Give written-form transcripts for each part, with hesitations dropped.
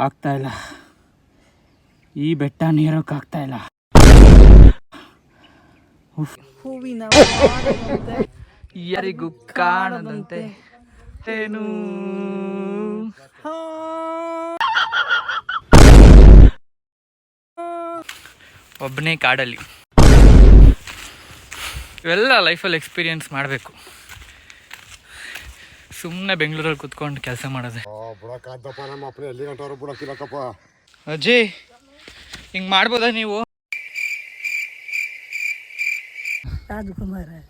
ಆಗ್ತಾಯಿಲ್ಲ. ಈ ಬೆಟ್ಟ ನೀರೋಕ್ಕಾಗ್ತಾಯಿಲ್ಲ. ಹೂವಿನ ಯಾರಿಗೂ ಕಾಣದಂತೆ ಏನು ಒಬ್ಬನೇ ಕಾಡಲ್ಲಿ. ಇವೆಲ್ಲ ಲೈಫಲ್ಲಿ ಎಕ್ಸ್ಪೀರಿಯನ್ಸ್ ಮಾಡಬೇಕು. ಸುಮ್ಮನೆ ಬೆಂಗಳೂರಲ್ಲಿ ಕುತ್ಕೊಂಡು ಕೆಲಸ ಮಾಡೋದೆ. ಅಜ್ಜಿ ಹಿಂಗೆ ಮಾಡ್ಬೋದಾ ನೀವು?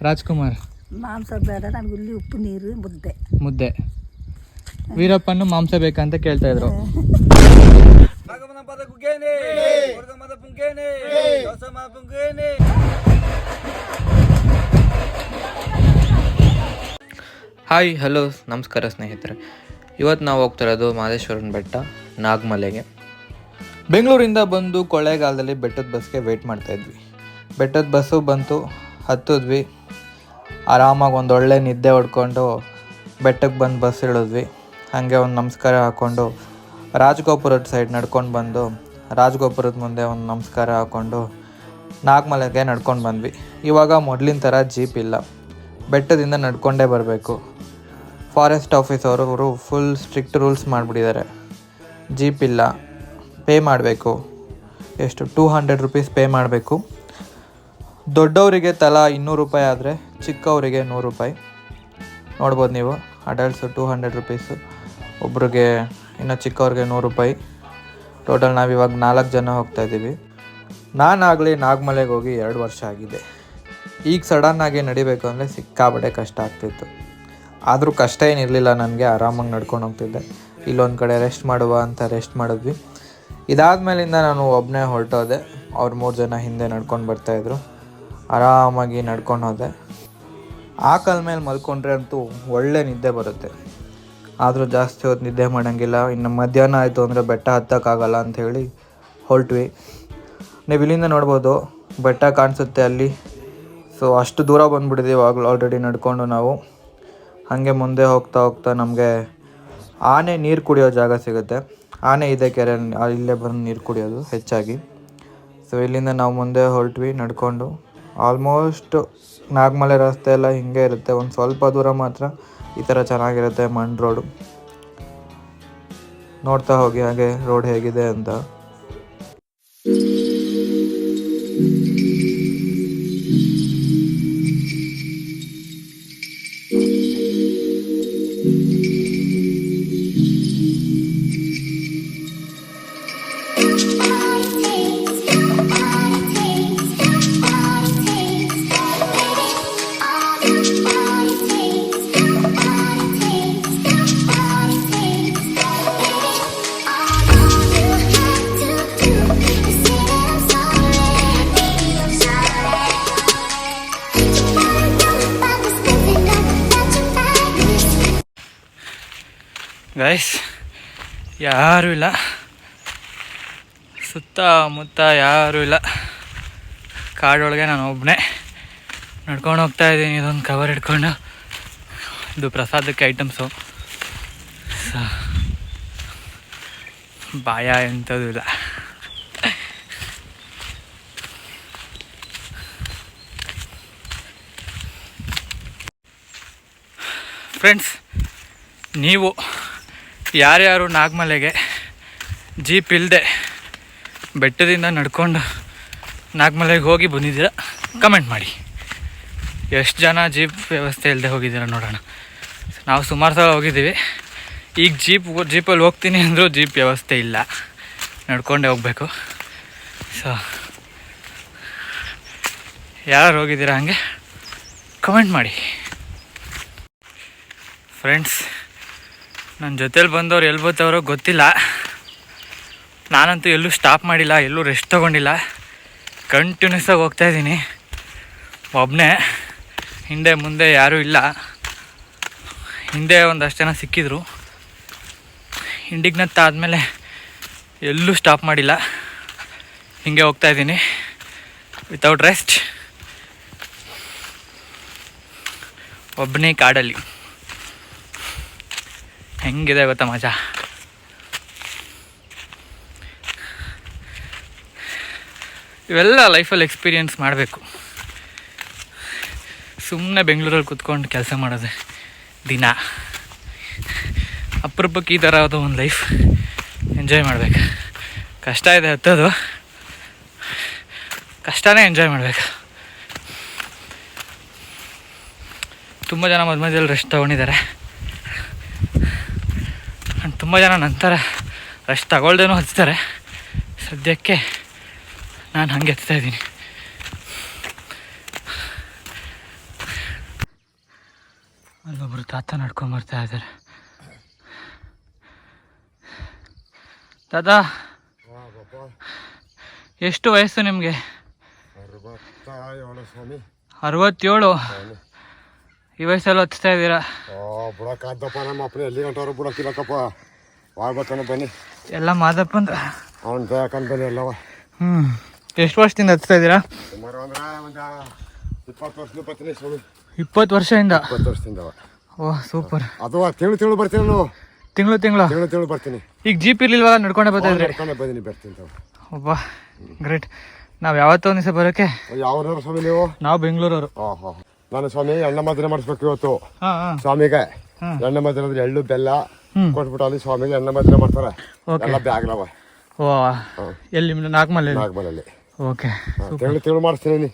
ರಾಜ್ಕುಮಾರ್ ಮಾಂಸ ಬೇಡ ನನಗೆ, ಇಲ್ಲಿ ಉಪ್ಪು ನೀರು ಮುದ್ದೆ. ವೀರಪ್ಪನ್ನು ಮಾಂಸ ಬೇಕಂತ ಕೇಳ್ತಾ ಇದ್ರು. ಹಾಯ್ ಹಲೋ ನಮಸ್ಕಾರ ಸ್ನೇಹಿತರೆ. ಇವತ್ತು ನಾವು ಹೋಗ್ತಿರೋದು ಮಹದೇಶ್ವರನ ಬೆಟ್ಟ ನಾಗಮಲೆಗೆ. ಬೆಂಗಳೂರಿಂದ ಬಂದು ಕೊಳ್ಳೇಗಾಲದಲ್ಲಿ ಬೆಟ್ಟದ ಬಸ್ಗೆ ವೆಯ್ಟ್ ಮಾಡ್ತಾಯಿದ್ವಿ. ಬೆಟ್ಟದ ಬಸ್ಸು ಬಂತು, ಹತ್ತಿದ್ವಿ. ಆರಾಮಾಗಿ ಒಂದು ಒಳ್ಳೆ ನಿದ್ದೆ ಹೊಡ್ಕೊಂಡು ಬೆಟ್ಟಕ್ಕೆ ಬಂದು ಬಸ್ ಇಳಿದ್ವಿ. ಹಾಗೆ ಒಂದು ನಮಸ್ಕಾರ ಹಾಕ್ಕೊಂಡು ರಾಜಗೋಪುರದ ಸೈಡ್ ನಡ್ಕೊಂಡು ಬಂದು ರಾಜಗೋಪುರದ ಮುಂದೆ ಒಂದು ನಮಸ್ಕಾರ ಹಾಕ್ಕೊಂಡು ನಾಗಮಲೆಗೆ ನಡ್ಕೊಂಡು ಬಂದ್ವಿ. ಇವಾಗ ಮೊದಲಿನ ಥರ ಜೀಪ್ ಇಲ್ಲ, ಬೆಟ್ಟದಿಂದ ನಡ್ಕೊಂಡೇ ಬರಬೇಕು. ಫಾರೆಸ್ಟ್ ಆಫೀಸ್ ಅವರು ಫುಲ್ ಸ್ಟ್ರಿಕ್ಟ್ ರೂಲ್ಸ್ ಮಾಡಿಬಿಟ್ಟಿದ್ದಾರೆ. ಜೀಪ್ ಇಲ್ಲ, ಪೇ ಮಾಡಬೇಕು. ಎಷ್ಟು 200 ರೂಪೀಸ್ ಪೇ ಮಾಡಬೇಕು. ದೊಡ್ಡವರಿಗೆ ತಲಾ 200 ರೂಪಾಯಿ ಆದರೆ ಚಿಕ್ಕವರಿಗೆ 100 ರೂಪಾಯಿ. ನೋಡ್ಬೋದು ನೀವು, ಅಡಲ್ಟ್ಸು 200 ರೂಪೀಸು, ಒಬ್ರಿಗೆ ಇನ್ನು ಚಿಕ್ಕವ್ರಿಗೆ 100 ರೂಪಾಯಿ. ಟೋಟಲ್ ನಾವಿವಾಗ 4 ಜನ ಹೋಗ್ತಾಯಿದ್ದೀವಿ. ನಾನಾಗಲಿ ನಾಗಮಲೆಗೆ ಹೋಗಿ 2 ವರ್ಷ ಆಗಿದೆ. ಈಗ ಸಡನ್ನಾಗಿ ನಡಿಬೇಕು ಅಂದರೆ ಸಿಕ್ಕಾಬಟ್ಟೆ ಕಷ್ಟ ಆಗ್ತಿತ್ತು. ಆದರೂ ಕಷ್ಟ ಏನಿರಲಿಲ್ಲ, ನನಗೆ ಆರಾಮಾಗಿ ನಡ್ಕೊಂಡು ಹೋಗ್ತಿದ್ದೆ. ಇಲ್ಲೊಂದು ಕಡೆ ರೆಸ್ಟ್ ಮಾಡುವ ಅಂತ ರೆಸ್ಟ್ ಮಾಡಿದ್ವಿ. ಇದಾದಮೇಲಿಂದ ನಾನು ಒಬ್ಬನೇ ಹೊರಟೋದೆ. ಅವ್ರು 3 ಜನ ಹಿಂದೆ ನಡ್ಕೊಂಡು ಬರ್ತಾಯಿದ್ರು. ಆರಾಮಾಗಿ ನಡ್ಕೊಂಡು ಹೋದೆ. ಆ ಕಾಲ ಮೇಲೆ ಮಲ್ಕೊಂಡ್ರೆ ಅಂತೂ ಒಳ್ಳೆ ನಿದ್ದೆ ಬರುತ್ತೆ. ಆದರೂ ಜಾಸ್ತಿ ಹೊತ್ತು ನಿದ್ದೆ ಮಾಡೋಂಗಿಲ್ಲ. ಇನ್ನು ಮಧ್ಯಾಹ್ನ ಆಯಿತು ಅಂದರೆ ಬೆಟ್ಟ ಹತ್ತಕ್ಕಾಗಲ್ಲ ಅಂಥೇಳಿ ಹೊರಟ್ವಿ. ನೀವು ಇಲ್ಲಿಂದ ನೋಡ್ಬೋದು, ಬೆಟ್ಟ ಕಾಣಿಸುತ್ತೆ ಅಲ್ಲಿ. ಸೊ ಅಷ್ಟು ದೂರ ಬಂದುಬಿಟ್ಟಿದ್ದೀವಿ ಆಲ್ರೆಡಿ ನಡ್ಕೊಂಡು ನಾವು. ಹಾಗೆ ಮುಂದೆ ಹೋಗ್ತಾ ಹೋಗ್ತಾ ನಮಗೆ ಆನೆ ನೀರು ಕುಡಿಯೋ ಜಾಗ ಸಿಗುತ್ತೆ. ಆನೆ ಇದೆ ಕೆರೆ, ಇಲ್ಲೇ ಬಂದು ನೀರು ಕುಡಿಯೋದು ಹೆಚ್ಚಾಗಿ. ಸೊ ಇಲ್ಲಿಂದ ನಾವು ಮುಂದೆ ಹೊರಟ್ವಿ ನಡ್ಕೊಂಡು. ಆಲ್ಮೋಸ್ಟ್ ನಾಗಮಲೆ ರಸ್ತೆ ಎಲ್ಲ ಹಿಂಗೆ ಇರುತ್ತೆ. ಒಂದು ಸ್ವಲ್ಪ ದೂರ ಮಾತ್ರ ಈ ಥರ ಚೆನ್ನಾಗಿರುತ್ತೆ, ಮಣ್ಣು ರೋಡು. ನೋಡ್ತಾ ಹೋಗಿ ಹಾಗೆ ರೋಡ್ ಹೇಗಿದೆ ಅಂತ. ಗೈಸ್, ಯಾರೂ ಇಲ್ಲ, ಸುತ್ತಮುತ್ತ ಯಾರೂ ಇಲ್ಲ. ಕಾಡೊಳಗೆ ನಾನು ಒಬ್ಬನೇ ನಡ್ಕೊಂಡು ಹೋಗ್ತಾಯಿದ್ದೀನಿ. ಇದೊಂದು ಕವರ್ ಹಿಡ್ಕೊಂಡು. ಇದು ಪ್ರಸಾದಕ್ಕೆ ಐಟಮ್ಸು. ಭಯ ಎಂಥದ್ದು ಇಲ್ಲ. ಫ್ರೆಂಡ್ಸ್, ನೀವು ಯಾರ್ಯಾರು ನಾಗಮಲೆಗೆ ಜೀಪ್ ಇಲ್ಲದೆ ಬೆಟ್ಟದಿಂದ ನಡ್ಕೊಂಡು ನಾಗಮಲೆಗೆ ಹೋಗಿ ಬಂದಿದ್ದೀರ ಕಮೆಂಟ್ ಮಾಡಿ. ಎಷ್ಟು ಜನ ಜೀಪ್ ವ್ಯವಸ್ಥೆ ಇಲ್ಲದೆ ಹೋಗಿದ್ದೀರ ನೋಡೋಣ. ನಾವು ಸುಮಾರು ಸಲ ಹೋಗಿದ್ದೀವಿ. ಈಗ ಜೀಪಲ್ಲಿ ಹೋಗ್ತೀನಿ ಅಂದರೂ ಜೀಪ್ ವ್ಯವಸ್ಥೆ ಇಲ್ಲ, ನಡ್ಕೊಂಡೇ ಹೋಗಬೇಕು. ಸೊ ಯಾರು ಹೋಗಿದ್ದೀರ ಹಾಗೆ ಕಮೆಂಟ್ ಮಾಡಿ. ಫ್ರೆಂಡ್ಸ್, ನನ್ನ ಜೊತೇಲಿ ಬಂದವ್ರು ಎಲ್ಲಿ ಬರ್ತಾವ್ರೋ ಗೊತ್ತಿಲ್ಲ. ನಾನಂತೂ ಎಲ್ಲೂ ಸ್ಟಾಪ್ ಮಾಡಿಲ್ಲ, ಎಲ್ಲೂ ರೆಸ್ಟ್ ತೊಗೊಂಡಿಲ್ಲ. ಕಂಟಿನ್ಯೂಸ್ ಆಗಿ ಹೋಗ್ತಾಯಿದ್ದೀನಿ ಒಬ್ಬನೇ. ಹಿಂದೆ ಮುಂದೆ ಯಾರೂ ಇಲ್ಲ. ಹಿಂದೆ ಒಂದಷ್ಟು ಜನ ಸಿಕ್ಕಿದ್ರು. ಇಂಡಿಗ್ನತ್ತ ಆದಮೇಲೆ ಎಲ್ಲೂ ಸ್ಟಾಪ್ ಮಾಡಿಲ್ಲ, ಹಿಂಗೆ ಹೋಗ್ತಾಯಿದ್ದೀನಿ ವಿತೌಟ್ ರೆಸ್ಟ್. ಒಬ್ಬನೇ ಕಾಡಲ್ಲಿ ಹೆಂಗಿದೆ ಗೊತ್ತಾ ಮಜಾ. ಇವೆಲ್ಲ ಲೈಫಲ್ಲಿ ಎಕ್ಸ್ಪೀರಿಯೆನ್ಸ್ ಮಾಡಬೇಕು. ಸುಮ್ಮನೆ ಬೆಂಗಳೂರಲ್ಲಿ ಕೂತ್ಕೊಂಡು ಕೆಲಸ ಮಾಡೋದು ದಿನ. ಅಪರೂಪಕ್ಕೆ ಈ ಥರ ಒಂದು ಲೈಫ್ ಎಂಜಾಯ್ ಮಾಡಬೇಕು. ಕಷ್ಟ ಇದೆ ಹತ್ತೋದು, ಕಷ್ಟನೇ ಎಂಜಾಯ್ ಮಾಡಬೇಕು. ತುಂಬ ಜನ ಮಧ್ಯದಲ್ಲಿ ರೆಸ್ಟ್ ತೊಗೊಂಡಿದ್ದಾರೆ. ತುಂಬ ಜನ ನಂತರ ರೆಸ್ಟ್ ತಗೊಳ್ದೇನೂ ಹಚ್ತಾರೆ. ಸದ್ಯಕ್ಕೆ ನಾನು ಹಂಗೆ ಹತ್ತಾ ಇದ್ದೀನಿ. ಅಲ್ಲೊಬ್ಬರು ತಾತ ನಡ್ಕೊಂಬರ್ತಾ ಇದ್ದಾರೆ. ತಾತ, ಎಷ್ಟು ವಯಸ್ಸು ನಿಮಗೆ? 67. ಈ ವಯಸ್ಸಲ್ಲಿ ಹತ್ತಾ ಇದ್ದೀರಾ? ಬುಡಕ್ಕಾದ್ದಪ್ಪ ನಮ್ಮ ಅಪ್ಪನ ಎಲ್ಲಿ ಗಂಟವ್ರು ಬುಡಕ್ಕಿಲ್ಲಕ್ಕಪ್ಪ. ಮಾಡ್ಬೇಕನ್ನ ಬನ್ನಿ, ಎಲ್ಲ ಮಾದಪ್ಪಂದು ಅವ್ನು ಬೇಕಂತ ಬನ್ನಿ ಎಲ್ಲವ. ಎಷ್ಟು ವರ್ಷದಿಂದ ಹತ್ತಾ ಇದ್ದೀರಾ? ಸುಮಾರು ಅಂದ್ರೆ ಒಂದು 20 ವರ್ಷದ ಬರ್ತೀನಿ ಸ್ವಾಮಿ. 20 ವರ್ಷದಿಂದ? 20 ವರ್ಷದಿಂದ. ಓಹ್ ಸೂಪರ್. ಅದು ತಿಂಗಳು ಬರ್ತೀನಿ ನಾನು. ತಿಂಗಳು ಬರ್ತೀನಿ. ಈಗ ಜೀಪ್ ಇರ್ಲಿಲ್ವಲ್ಲ, ನಡ್ಕೊಂಡೆ ಬರ್ತಾ ಇದ್ರಿ? ನಡ್ಕೊಂಡೆ ಬಂದಿನಿ, ಬರ್ತೀನಿ. ಒಬ್ಬ ಗ್ರೇಟ್. ನಾವು ಯಾವತ್ತೋ ಒಂದು ದಿವಸ ಬರೋಕ್ಕೆ. ಯಾವ್ದವ್ರು ಸ್ವಾಮಿ ನೀವು? ನಾವು ಬೆಂಗಳೂರವರು. ನಾನು ಸ್ವಾಮಿ ಎಣ್ಣೆ ಮಾದರಿ ಮಾಡಿಸ್ಬೇಕು ಇವತ್ತು. ಹಾಂ. ಸ್ವಾಮಿಗೆ ಎಣ್ಣೆ ಮಾದರಿ ಅಂದ್ರೆ ಎಳ್ಳು ಬೆಲ್ಲ ಕೊಟ್ಬಿಟ್ಟು ಅಲ್ಲಿ ಸ್ವಾಮಿಗೆ ಎಣ್ಣೆ ಮಾದರಿ ಮಾಡ್ತಾರೆ. ಎಲ್ಲ ಬ್ಯಾಗ್ಲವ. ಓ, ಎಲ್ಲಿ? ನಾಗಮಲಲ್ಲಿ. ಓಕೆ. ತಿಂಗಳು ಮಾಡಿಸ್ತೀನಿ.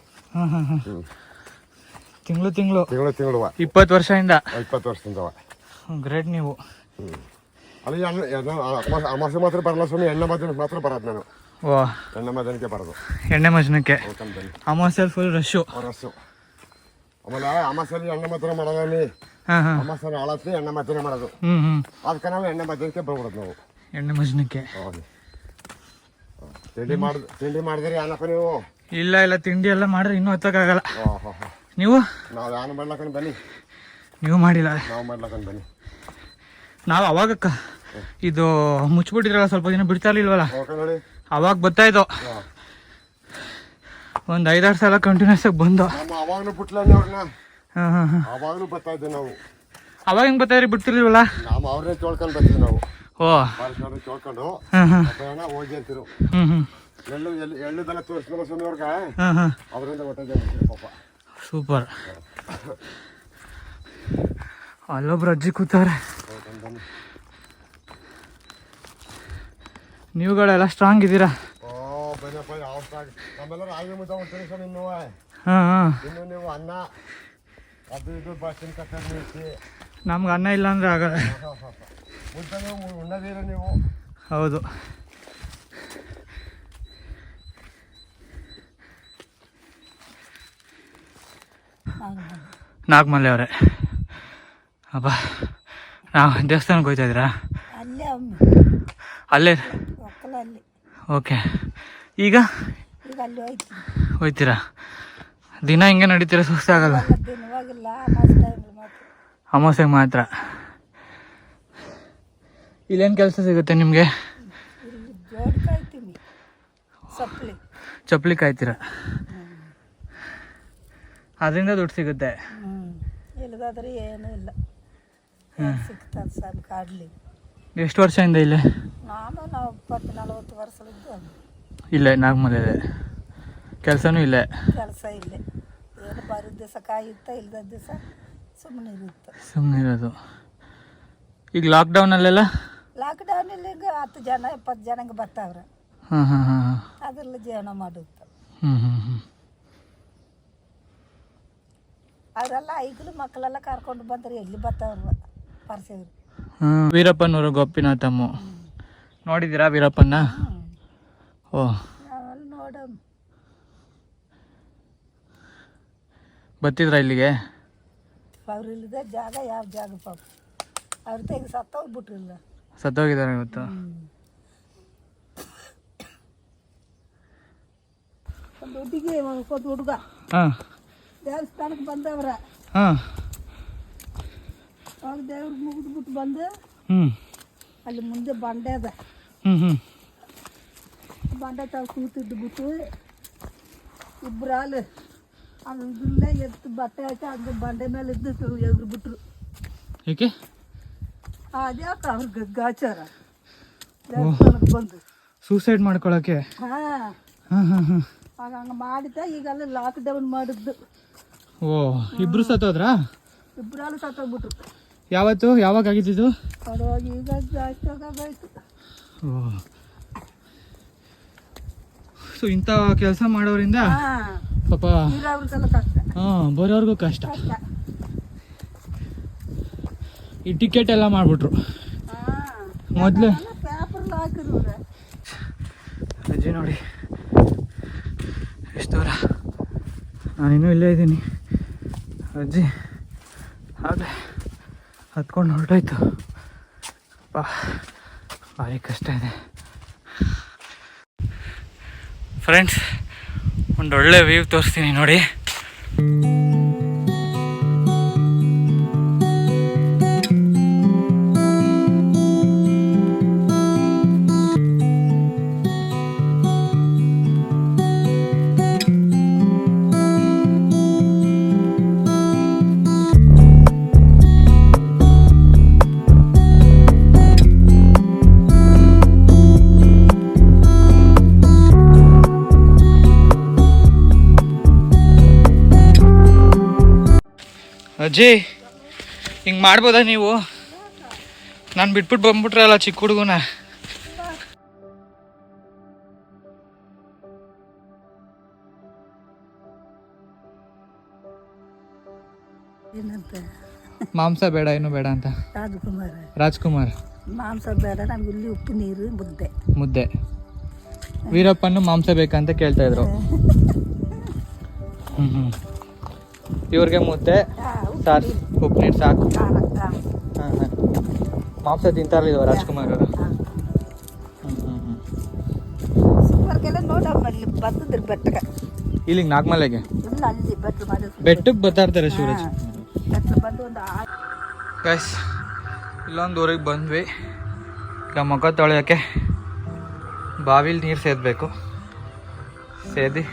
ತಿಂಗಳು 20 ವರ್ಷದಿಂದ? 20 ವರ್ಷದಿಂದ. ಗ್ರೇಟ್ ನೀವು. ಅಲ್ಲಿ ಅಮಾಸೆ ಮಾತ್ರ ಬರಲ್ಲ ಸ್ವಾಮಿ, ಎಣ್ಣೆ ಮಾದರಿ ಮಾತ್ರ ಬರೋದು ನಾನು. ಓ, ಎಣ್ಣೆ ಮಾದನಿಗೆ ಬರೋದು. ಎಣ್ಣೆ ಮಜ್ನಕ್ಕೆ ಅಮಾಸೆಯಲ್ಲಿ ಫುಲ್ ರಶ್ಶು. ಆಮೇಲೆ ಅಮಾಸೆಯಲ್ಲಿ ಎಣ್ಣೆ ಮಾತ್ರ ಮಾಡೋದು. ಅಮಾಸೆ ಹಾಳತ್ತಿ ಎಣ್ಣೆ ಮಾತ್ರ ಮಾಡೋದು. ಅದಕ್ಕೆ ನಾವು ಎಣ್ಣೆ ಮಾದನಿಗೆ ಬರ್ಬಿಡೋದು ನಾವು. ಎಣ್ಣೆ ಮಜ್ನಕ್ಕೆ. ತಿಂಡಿ ಮಾಡಿದ್ರಿ ಏನಪ್ಪ ನೀವು? ಇಲ್ಲ, ತಿಂಡಿ ಎಲ್ಲ ಮಾಡ್ರಿ ಇನ್ನೂ ಹತ್ತಕ್ಕಾಗಲ್ಲ. ನೀವು? ನಾವು ಯಾನು ಮಾಡ್ಲಕೊಂಡು ಬನ್ನಿ. ನೀವು ಮಾಡಿಲ್ಲ? ನಾವು ಮಾಡ್ಲಕೊಂಡು ಬನ್ನಿ. ನಾವು ಅವಾಗ ಇದು ಮುಚ್ಚಿಬಿಟ್ಟಿದ್ರಲ್ಲ, ಸ್ವಲ್ಪ ದಿನ ಬಿಡ್ತಾ ಇರ್ಲಿಲ್ವಲ್ಲ, ನೋಡಿ ಅವಾಗ ಬರ್ತಾ ಇದ್ದೋ. ಒಂದು 5-6 ಸಲ ಕಂಟಿನ್ಯೂಸ್ ಆಗಿ ಬಂದು. ಅವಾಗಲೂ ಬಿಟ್ಲ ಅವ್ರನ್ನ. ಅವಾಗಲೂ ಬರ್ತಾ ಇದ್ದೆ ನಾವು. ಅವಾಗ ಹೆಂಗ್ ಬರ್ತಾ ಇದ್ರಿ? ಬಿಡ್ತಿರ್ಲಿಲ್ವಲ್ಲ ನಾವು. ಅವ್ರನ್ನೇ ಕೇಳ್ಕೊಂಡು ಬರ್ತೀವಿ ನಾವು. ಓ, ಕೇಳ್ಕೊಂಡು ಹೋಗಿ ಅಂತಿರು. ಎಳ್ಳು ಬೆಲ್ಲ ತೋರಿಸ್ನಲ್ಲ ಸ್ವಾಮಿ ಅವ್ರಿಗೆ, ಅವರಿಂದ ಹೊಟ್ಟೆ ಪಾಪ. ಸೂಪರ್. ಅಲ್ಲೊಬ್ರು ಅಜ್ಜಿ ಕೂತಾರೆ. ನೀವುಗಳೆಲ್ಲ ಸ್ಟ್ರಾಂಗ್ ಇದ್ದೀರಾ? ಬನ್ನಪ್ಪ, ಯಾವ ನಮ್ಮೆಲ್ಲ ರಾಗಿ ಮುದ್ದೆ ಮಾಡ್ತೀರಿ ಸ್ವಾಮಿ. ಇನ್ನು ನೀವು ಅನ್ನ ಅದು ಇದು ಬಸ್ಸಿನ ಕಟ್ಟಿ. ನಮ್ಗೆ ಅನ್ನ ಇಲ್ಲ ಅಂದ್ರೆ ಆಗಲ್ಲ. ಮುದ್ದೆ ನೀವು ಉಣ್ಣದೀರ ನೀವು. ಹೌದು. ನಾಗಮಲ್ಲೆ ಅವರೇ, ಅಪ್ಪ ನಾವು ದೇವಸ್ಥಾನಕ್ಕೆ ಹೋಗ್ತಾ ಇದ್ದೀರಾ? ಅಲ್ಲೇ. ಓಕೆ. ಈಗ ಹೋಯ್ತೀರಾ? ದಿನ ಹಿಂಗೆ ನಡೀತೀರಾ? ಸುಸ್ತಾಗಲ್ಲ? ಅಮಾವಾಸ್ಯೆಗೆ ಮಾತ್ರ. ಇಲ್ಲೇನು ಕೆಲಸ ಸಿಗುತ್ತೆ ನಿಮಗೆ? ಚಪ್ಪಲಿ ಕಾಯ್ತೀರಾ? ಅದರಿಂದ ದುಡ್ಡು ಸಿಗುತ್ತೆ? ಇಲ್ಲದಾದ್ರೆ ಏನೂ ಇಲ್ಲ, ಸಿಗ್ತದೆ ಸರ್ ಕಾಡ್ಲಿ. ಎಷ್ಟು ವರ್ಷದಿಂದ ಇಲ್ಲೇ? ನಾವು 30-40 ವರ್ಷಲಿದ್ದು ಇಲ್ಲೇ ನಾಗಮಲೆ. ಕೆಲಸನೂ ಇಲ್ಲೇ? ಕೆಲಸ ಇಲ್ಲೇ. ಏನು ಬರೋ ದಿವಸ ಕಾಯುತ್ತ, ಇಲ್ಲದ ದಿವಸ ಸುಮ್ಮನೆ ಇರೋದು. ಈಗ ಲಾಕ್ಡೌನಲ್ಲೆಲ್ಲ? ಲಾಕ್ಡೌನಲ್ಲಿ ಈಗ 10 ಜನ 20 ಜನಕ್ಕೆ ಬರ್ತಾವ್ರೆ. ಅದ್ರಲ್ಲಿ ಜೀವನ ಮಾಡುತ್ತ. ಅವರೆಲ್ಲ ಐಕ್ಳು ಮಕ್ಕಳೆಲ್ಲ ಕರ್ಕೊಂಡು ಬಂದ್ರೆ ಎಲ್ಲಿ ಬರ್ತಾವ್ರ ಪರ್ಸೇವ್ರು. ವೀರಪ್ಪನವರು ಗೋಪಿನಾಥಮ್ಮ ನೋಡಿದ್ದೀರಾ? ವೀರಪ್ಪನ? ಓ, ನೋಡ ಬರ್ತಿದ್ರ ಇಲ್ಲಿಗೆ? ಅವ್ರು ಇಲ್ಲದೆ ಜಾಗ ಯಾವ ಜಾಗ ಪಾಪ. ಅವ್ರ ತೆಗೆ ಸತ್ತೋಗ್ಬಿಟ್ರಿಲ್ಲ. ಸತ್ತೋಗಿದ್ದಾರೆ ಇವತ್ತು. ಒಂದು ಹುಡುಗಿ ಒಂದು ಹುಡುಗ ದೇವಸ್ಥಾನಕ್ಕೆ ಬಂದವ್ರ. ಅವಾಗ ದೇವ್ರಿಗೆ ಮುಗಿದ್ಬಿಟ್ಟು ಬಂದು ಅಲ್ಲಿ ಮುಂದೆ ಬಂಡೆ ಅದ. ಬಂಡೆ ತಾವು ಕೂತಿದ್ದು ಬಿಟ್ಟು ಇಬ್ಬರು ಹಾಲು ಅದಲ್ಲೇ ಎತ್ತು ಬಟ್ಟೆ ಹಾಕಿ ಅದು ಬಂಡೆ ಮೇಲೆ ಇದ್ದು ಎಗ್ರು ಬಿಟ್ರು. ಏಕೆ? ಅದ್ಯಾಕೆ ಅವ್ರಿಗೆ ಗಾಚಾರ ದೇವಸ್ಥಾನಕ್ಕೆ ಬಂದು ಸೂಸೈಡ್ ಮಾಡ್ಕೊಳಕ್ಕೆ? ಆಗ ಹಂಗೆ ಮಾಡಿದ್ದೆ. ಈಗೆಲ್ಲ ಲಾಕ್ಡೌನ್ ಮಾಡಿದ್ದು. ಓ, ಇಬ್ರು ಸತ್ತೋದ್ರಾ? ಇಬ್ಬರಲ್ಲೂ ಸತ್ತೋಗ್ಬಿಟ್ರು. ಯಾವಾಗ ಆಗಿದ್ದು? ಅದು ಈಗ ಜಾಸ್ತಿ ಆಗೋಯ್ತು. ಓ, ಸೊ ಇಂಥ ಕೆಲಸ ಮಾಡೋರಿಂದ ಪಾಪ ಇರೋರ್ಗೆಲ್ಲ ಕಷ್ಟ. ಬರೋರ್ಗೂ ಕಷ್ಟ. ಈ ಟಿಕೆಟ್ ಎಲ್ಲ ಮಾಡ್ಬಿಟ್ರು ಮೊದಲು. ಪೇಪರ್ಲ್ಲಿ ಹಾಕಿದ್ರು. ಅಜ್ಜಿ ನೋಡಿ ಎಷ್ಟು ದೂರ. ನಾನಿನ್ನೂ ಇಲ್ಲೇ ಇದ್ದೀನಿ. ಅಜ್ಜಿ ಆಗಲೇ ಹತ್ಕೊಂಡು ಹೊರಟೋಯ್ತು. ಭಾರಿ ಕಷ್ಟ ಇದೆ ಫ್ರೆಂಡ್ಸ್. ಒಂದೊಳ್ಳೆ ವ್ಯೂ ತೋರಿಸ್ತೀನಿ ನೋಡಿ. ಅಜ್ಜಿ ಹಿಂಗೆ ಮಾಡ್ಬೋದಾ ನೀವು? ನಾನು ಬಿಟ್ಬಿಟ್ಟು ಬಂದ್ಬಿಟ್ರಲ್ಲ ಚಿಕ್ಕ ಹುಡುಗನ. ಏನಂತ ಮಾಂಸ ಬೇಡ, ಏನು ಬೇಡ ಅಂತ. ರಾಜ್ಕುಮಾರ್ ಮಾಂಸ ಬೇಡ, ನಮ್ಗೆ ಇಲ್ಲಿ ಉಪ್ಪು ನೀರು ಮುದ್ದೆ. ವೀರಪ್ಪನ್ನು ಮಾಂಸ ಬೇಕಂತ ಕೇಳ್ತಾ ಇದ್ರು. ಇವ್ರಿಗೆ ಮುದ್ದೆ ಸಾರು, ಉಪ್ಪು ನೀರು ಸಾಕು. ಮಾಂಸ ತಿಂತಾರಲ್ಲ ಇವರು ರಾಜ್ಕುಮಾರ್ ಅವರು. ಬಂದಿದ್ರು ಬೆಟ್ಟಕ್ಕೆ, ಇಲ್ಲಿಗೆ ನಾಗಮಲೆಗೆ ಇಲ್ಲ ಅಲ್ಲಿ ಬೆಟ್ಟಕ್ಕೆ ಬರ್ತಾ ಇರ್ತಾರೆ ಶಿವರಾಜ್. ಬಂದು ಒಂದು ಗೈಸ್ ಇಲ್ಲೊಂದು ಊರಿಗೆ ಬಂದ್ವಿ. ಈಗ ಮುಖ ತೊಳೆಯೋಕ್ಕೆ ಬಾವಿಲಿ ನೀರು ಸೇದಬೇಕು. ಸೇದಿ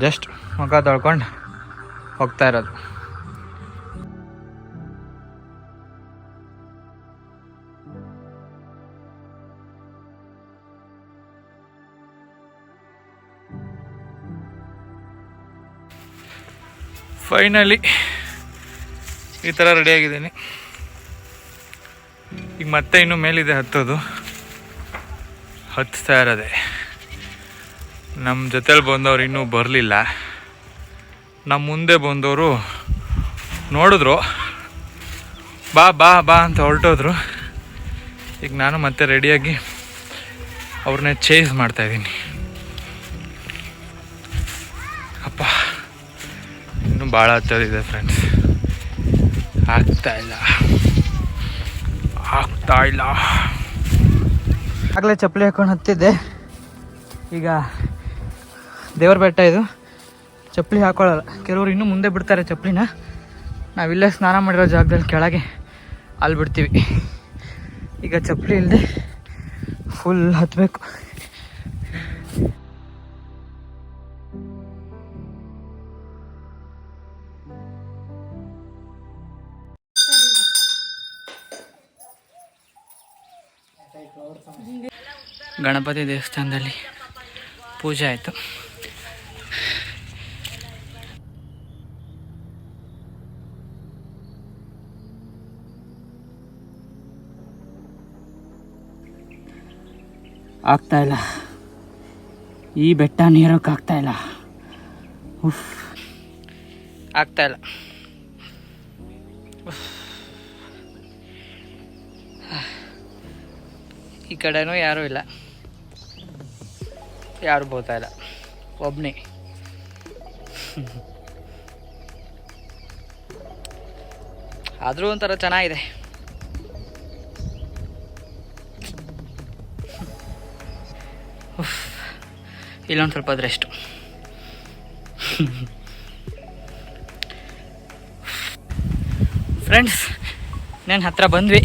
ಜಸ್ಟ್ ಮುಖ ತೊಳ್ಕೊಂಡು ಹೋಗ್ತಾ ಇರೋದು. ಫೈನಲಿ ಈ ಥರ ರೆಡಿಯಾಗಿದ್ದೀನಿ. ಈಗ ಮತ್ತೆ ಇನ್ನೂ ಮೇಲಿದೆ ಹತ್ತೋದು. ಹತ್ತಾ ಇರೋದೆ. ನಮ್ಮ ಜೊತೆಲಿ ಬಂದವ್ರು ಇನ್ನೂ ಬರಲಿಲ್ಲ. ನಮ್ಮ ಮುಂದೆ ಬಂದವರು ನೋಡಿದ್ರು, ಬಾ ಬಾ ಬಾ ಅಂತ ಹೊರಟೋದ್ರು. ಈಗ ನಾನು ಮತ್ತೆ ರೆಡಿಯಾಗಿ ಅವ್ರನ್ನೇ ಚೇಸ್ ಮಾಡ್ತಾಯಿದ್ದೀನಿ. ಅಪ್ಪ ಇನ್ನೂ ಭಾಳ ಹತ್ತೋದಿದೆ ಫ್ರೆಂಡ್ಸ್. ಆಗ್ತಾ ಇಲ್ಲ. ಆಗಲೇ ಚಪ್ಪಲಿ ಹಾಕೊಂಡು ಹತ್ತಿದ್ದೆ. ಈಗ ದೇವ್ರ ಬೆಟ್ಟ ಇದು, ಚಪ್ಪಲಿ ಹಾಕೊಳ್ಳಲ್ಲ. ಕೆಲವರು ಇನ್ನೂ ಮುಂದೆ ಬಿಡ್ತಾರೆ ಚಪ್ಪಲಿನ. ನಾವಿಲ್ಲೇ ಸ್ನಾನ ಮಾಡಿರೋ ಜಾಗದಲ್ಲಿ ಕೆಳಗೆ ಅಲ್ಲಿ ಬಿಡ್ತೀವಿ. ಈಗ ಚಪ್ಪಲಿ ಇಲ್ಲದೆ ಫುಲ್ ಹತ್ತಬೇಕು. ಗಣಪತಿ ದೇವಸ್ಥಾನದಲ್ಲಿ ಪೂಜೆ ಆಯಿತು. ಆಗ್ತಾಯಿಲ್ಲ, ಈ ಬೆಟ್ಟ ನೀರೋಕ್ಕಾಗ್ತಾಯಿಲ್ಲ. ಆಗ್ತಾಯಿಲ್ಲ. ಈ ಕಡೆನೂ ಯಾರೂ ಇಲ್ಲ, ಯಾರು ಬೋತಾ ಇಲ್ಲ, ಒಬ್ಬನೇ. ಆದರೂ ಒಂಥರ ಚೆನ್ನಾಗಿದೆ. ಇಲ್ಲೊಂದು ಸ್ವಲ್ಪ ರೆಸ್ಟು. ಫ್ರೆಂಡ್ಸ್, ನಾನು ಹತ್ರ ಬಂದ್ವಿ.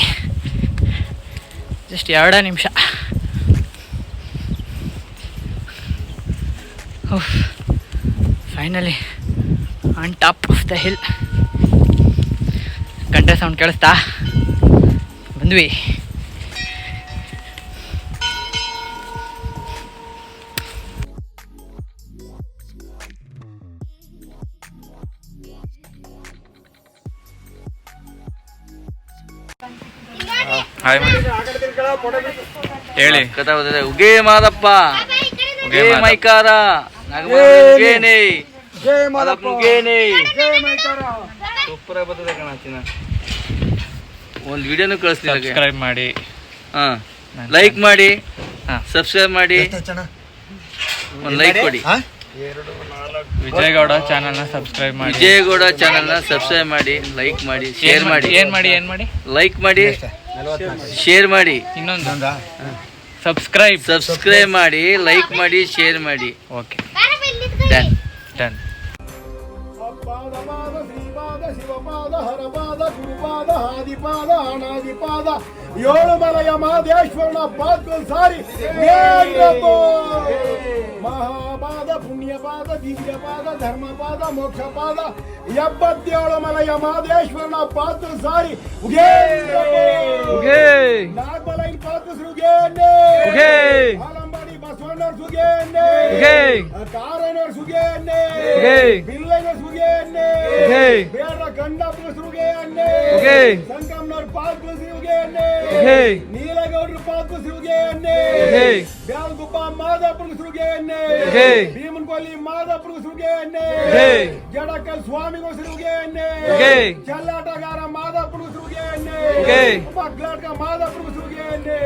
ಜಸ್ಟ್ 2 ನಿಮಿಷ. Finally on top of the hill. ಗಂಟೆ ಸೌಂಡ್ ಕೇಳಿಸ್ತಾ? ಬಂದ್ವಿ. ಹಾಯ್ ಮಾಡಿ ಹೇಳಿ ಉಗೇ ಮಾದಪ್ಪ ಉಗೇ ಮೈಕಾರ ಉಗೇನೆ ಮಾದಪ್ಪ ಉಗೇನೆ ಸೂಪರ್ ಆಗಿ ಬರ್ತದೆ ಕಣ. ಒಂದು ವಿಡಿಯೋನು ಕಳಿಸ್ತೀನಿ. ಸಬ್ಸ್ಕ್ರೈಬ್ ಮಾಡಿ, ಹಾಂ ಲೈಕ್ ಮಾಡಿ, ಸಬ್ಸ್ಕ್ರೈಬ್ ಮಾಡಿ, ಒಂದು ಲೈಕ್ ಕೊಡಿ. ವಿಜಯಗೌಡ ಚಾನಲ್ನ ಸಬ್ಸ್ಕ್ರೈಬ್ ಮಾಡಿ, ವಿಜಯಗೌಡ ಚಾನಲ್ನ ಸಬ್ಸ್ಕ್ರೈಬ್ ಮಾಡಿ, ಲೈಕ್ ಮಾಡಿ, ಶೇರ್ ಮಾಡಿ. ಏನು ಮಾಡಿ ಲೈಕ್ ಮಾಡಿ, ಶೇರ್ ಮಾಡಿ. ಇನ್ನೊಂದು ಸಬ್ಸ್ಕ್ರೈಬ್ ಮಾಡಿ, ಲೈಕ್ ಮಾಡಿ, ಶೇರ್ ಮಾಡಿ. Okay done. ಶಿವಪಾದ ಹರಪಾದ ಗುರುಪಾದ ಹಾದಿಪಾದ ಅನಾದಿಪಾದ ಏಳು ಮಲಯ ಮಹದೇಶ್ವರನ ಪಾದ ಸಾರಿ ಮಹಾಪಾದ ಪುಣ್ಯಪಾದ ದಿವ್ಯಪಾದ ಧರ್ಮಪಾದ ಮೋಕ್ಷಪಾದ 77 ಮಲಯ ಮಹದೇಶ್ವರನ ಪಾದ ಸಾರಿ ನಾಗಮಲೈನ ಪಾದ ಆಲಂಬಾಡಿ ಬಸವಣ್ಣ ಸುಗೇನೆ ಕಾರಣ ಸುಗೇನೆ ಬಿಲ್ಲೈನ ಸುಗೇನೆ ಬೇಡ ಗಂಡಪ್ಪನ ಸುಗೇನೆ ಸಂಗಮ್ನವ್ರ ಪಾದ ಸುಗೇನೆ ನೀಲಗೌಡ್ರ ಪಾದ ಸುಗೇನೆ ಬ್ಯಾಲ್ಗುಪ್ಪ ಮಾದಪ್ಪನ ಸುಗೇನೆ ಭೀಮನ್ಕೊಲ್ಲಿ ಮಾದಪ್ಪನ ಸುಗೇನೆ ಜಡಕಲ್ ಸ್ವಾಮಿಗೂ ಸುಗೇನೆ ಚೆಲ್ಲಾಟಗಾರ ಮಾದಪ್ಪನ ಸುಗೇನೆ ಮಗ್ಲಾಟ ಮಾದಪ್ಪನ ಸುಗೇನೆ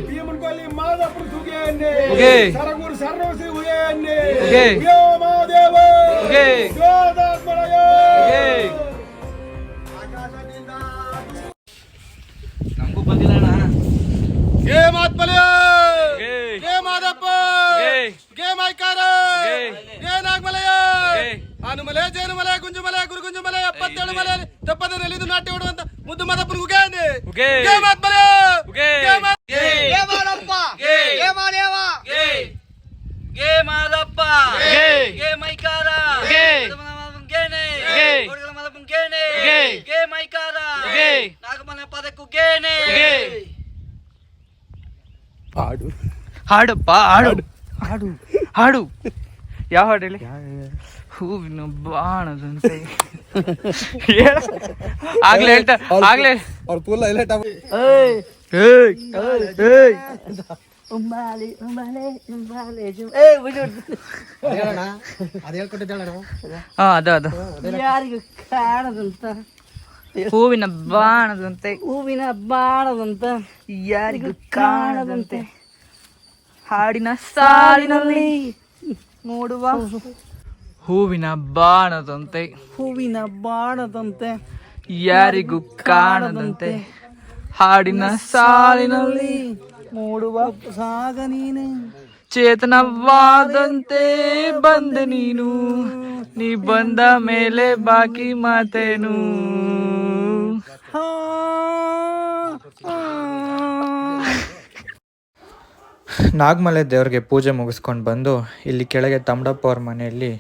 ಭೀಮನ್ಕೊಲ್ಲಿ ಮಾದಪ್ಪನ ಸುಗೇನೆ ಸರಗೂರು ಸರ್ವ ಸುಗೇನೆ ಮಾದೇವ ನಮಗೂ ಬಂದಿಲ್ಲ ಗೆ ಮಾತ್ಮಲೆ ಗೆ ಮಾದಪ್ಪ ಗೆ ಮೈಕಾರ ಗೆ ನಾಗಮಲಯ ಆನುಮಲೆ ಜೇನುಮಲೆ ಗುಂಜುಮಲೆ ಗುರುಗುಂಜುಮಲೆ 77 ಮಲೆ ತಪ್ಪದ ನೆಲಿದು ನಾಟ್ಯ ಹೊಡುವಂತ ಮುದ್ದು ಮಾದಪ್ಪನ ಉಗೇನೆ ಗೆ ಮಾತ್ಮಲೆ ಗೆ ಮಾದಪ್ಪ ಗೆ ಮಾದೇವ ಗೆ ಮಾದಪ್ಪ ಗೆ ಮೈಕಾರ ಗೆ ಮೈಕಾರ ನಾಗಮನೆ ಪದಕ್ಕೂ ಗೇನೆ. ಹಾಡಪ್ಪ ಹಾಡು ಯಾವ ಹಾಡು ಹೇಳಿ? ಹೂವಿನ ಬಾಣದಂತೆ ಆಗ್ಲೇ ಹೇಳ್ತಾ ಆಗ್ಲೇ ಅವ್ರ ಫುಲ್ ಹೈಲೈಟ್ ಅದು ಯಾರಿಗೂ ಕಾಣದಂತ ಹೂವಿನ ಬಾಣದಂತೆ ಯಾರಿಗೂ ಕಾಣದಂತೆ ಹಾಡಿನ ಸಾಲಿನಲ್ಲಿ ನೋಡುವ ಹೂವಿನ ಬಾಣದಂತೆ ಯಾರಿಗೂ ಕಾಣದಂತೆ ಹಾಡಿನ ಸಾಲಿನಲ್ಲಿ ಮೂಡುವ ಸಾಗ ನೀನೆ ಚೇತನವಾದಂತೆ ಬಂದೆ ನೀ ಬಂದ ಮೇಲೆ ಬಾಕಿ ಮಾತೇನು. ನಾಗಮಲೆ ದೇವ್ರಿಗೆ ಪೂಜೆ ಮುಗಿಸ್ಕೊಂಡು ಬಂದು ಇಲ್ಲಿ ಕೆಳಗೆ ತಮ್ಮಡಪ್ಪ ಅವ್ರ ಮನೆಯಲ್ಲಿ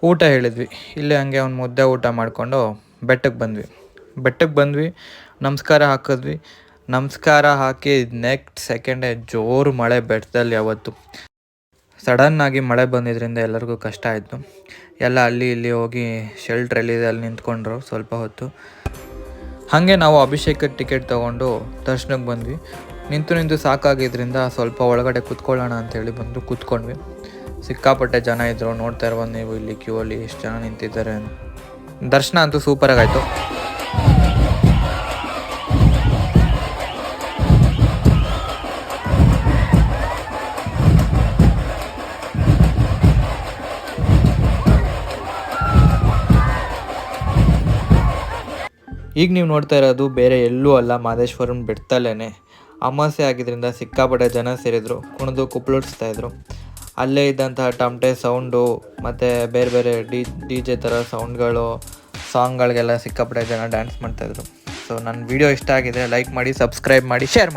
ಊಟ ಹೇಳಿದ್ವಿ. ಇಲ್ಲೇ ಹಂಗೆ ಒಂದು ಮುದ್ದೆ ಊಟ ಮಾಡಿಕೊಂಡು ಬೆಟ್ಟಕ್ಕೆ ಬಂದ್ವಿ. ನಮಸ್ಕಾರ ಹಾಕಿದ್ವಿ. ನಮಸ್ಕಾರ ಹಾಕಿ ನೆಕ್ಸ್ಟ್ ಸೆಕೆಂಡೇ ಜೋರು ಮಳೆ ಬೆಟ್ಟದಲ್ಲಿ. ಅವತ್ತು ಸಡನ್ನಾಗಿ ಮಳೆ ಬಂದಿದ್ದರಿಂದ ಎಲ್ಲರಿಗೂ ಕಷ್ಟ ಆಯಿತು. ಎಲ್ಲ ಅಲ್ಲಿ ಇಲ್ಲಿ ಹೋಗಿ ಶೆಲ್ಟ್ರಲ್ಲಿದೆ ಅಲ್ಲಿ ನಿಂತ್ಕೊಂಡ್ರು ಸ್ವಲ್ಪ ಹೊತ್ತು. ಹಾಗೆ ನಾವು ಅಭಿಷೇಕದ ಟಿಕೆಟ್ ತೊಗೊಂಡು ದರ್ಶನಕ್ಕೆ ಬಂದ್ವಿ. ನಿಂತು ಸಾಕಾಗಿದ್ದರಿಂದ ಸ್ವಲ್ಪ ಒಳಗಡೆ ಕೂತ್ಕೊಳ್ಳೋಣ ಅಂಥೇಳಿ ಬಂದು ಕೂತ್ಕೊಂಡ್ವಿ. ಸಿಕ್ಕಾಪಟ್ಟೆ ಜನ ಇದ್ದರು. ನೋಡ್ತಾ ಇರ್ಬೋದು ನೀವು ಇಲ್ಲಿ ಕ್ಯೂ ಅಲ್ಲಿ ಎಷ್ಟು ಜನ ನಿಂತಿದ್ದಾರೆ. ದರ್ಶನ ಅಂತೂ ಸೂಪರಾಗಾಯಿತು. ಈಗ ನೀವು ನೋಡ್ತಾ ಇರೋದು ಬೇರೆ ಎಲ್ಲೂ ಅಲ್ಲ, ಮಹದೇಶ್ವರನ ಬೆಟ್ಟದಲ್ಲೇ. ಅಮಾವಾಸ್ಯೆ ಆಗಿದ್ದರಿಂದ ಸಿಕ್ಕಾಪಟ್ಟೆ ಜನ ಸೇರಿದ್ರು, ಕುಣಿದು ಕುಪ್ಪಳಿಸ್ತಾಯಿದ್ರು. ಅಲ್ಲೇ ಇದ್ದಂತಹ ಟಮಟೆ ಸೌಂಡು ಮತ್ತು ಬೇರೆ ಬೇರೆ ಡಿ ಜೆ ಥರ ಸೌಂಡ್ಗಳು, ಸಾಂಗ್ಗಳಿಗೆಲ್ಲ ಸಿಕ್ಕಾಪಟ್ಟೆ ಜನ ಡ್ಯಾನ್ಸ್ ಮಾಡ್ತಾಯಿದ್ರು. ಸೊ ನನ್ನ ವಿಡಿಯೋ ಇಷ್ಟ ಆಗಿದ್ರೆ ಲೈಕ್ ಮಾಡಿ, ಸಬ್ಸ್ಕ್ರೈಬ್ ಮಾಡಿ, ಶೇರ್ ಮಾಡಿ.